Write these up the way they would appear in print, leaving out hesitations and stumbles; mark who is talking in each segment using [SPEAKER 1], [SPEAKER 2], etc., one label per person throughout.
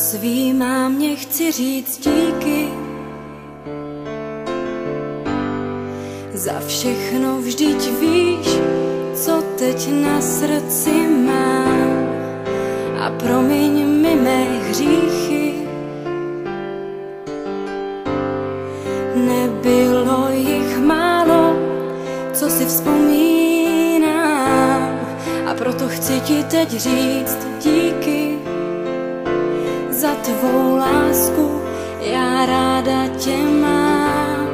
[SPEAKER 1] Svý mámě chci říct díky za všechno, vždyť víš, co teď na srdci mám. A promiň mi mé hříchy, nebylo jich málo, co si vzpomínám. A proto chci ti teď říct díky za tvou lásku, já ráda tě mám.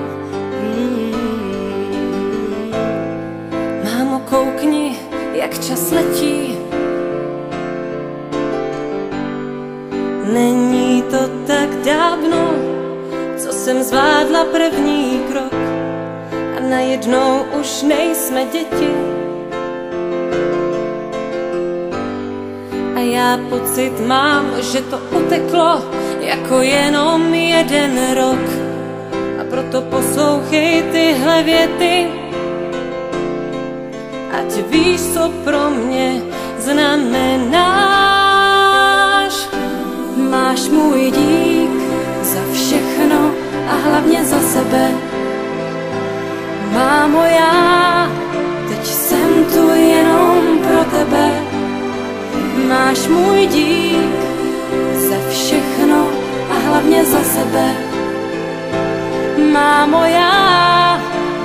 [SPEAKER 1] Mámo, koukni, jak čas letí. Není to tak dávno, co jsem zvládla první krok a najednou už nejsme děti. A já pocit mám, že to uteklo jako jenom jeden rok. A proto poslouchej tyhle věty, ať víš, co pro mě znamenáš. Máš můj dík za všechno a hlavně za sebe. Mámo, já teď jsem tu jenom pro tebe. Máš můj dík za všechno a hlavně za sebe. Mámo, já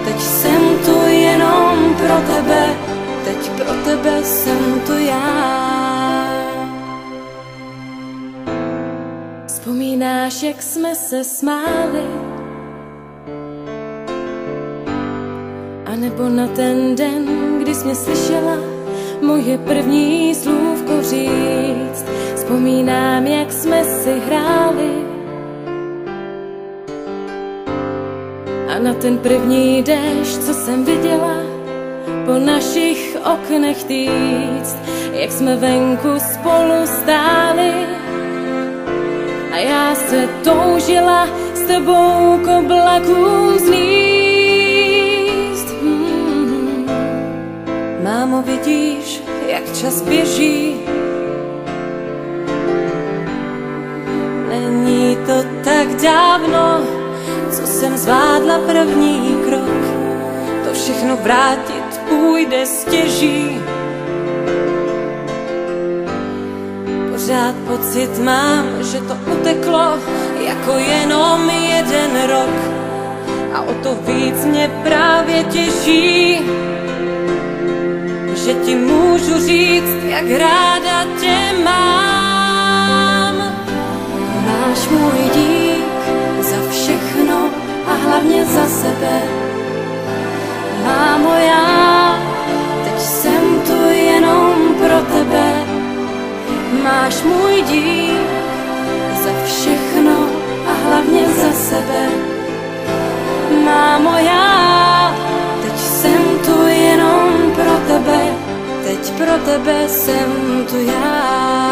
[SPEAKER 1] teď jsem tu jenom pro tebe. Teď pro tebe jsem tu já. Vzpomínáš, jak jsme se smáli? A nebo na ten den, kdy jsi mě slyšela moje první slůvko říct. Vzpomínám, jak jsme si hráli a na ten první déšť, co jsem viděla po našich oknech týct, jak jsme venku spolu stáli a já se toužila s tebou k oblakům zlíst. Mámo, vidíš, jak čas běží? Není to tak dávno, co jsem zvládla první krok. To všechno vrátit půjde stěží. Pořád pocit mám, že to uteklo jako jenom jeden rok. A o to víc mě právě těší, že ti můžu říct, jak ráda tě mám. Máš můj dík za všechno a hlavně za sebe. Mámo, já teď jsem tu jenom pro tebe. Máš můj dík za všechno a hlavně za sebe. Mámo, já teď jsem tu jenom pro tebe. Teď pro tebe jsem tu já.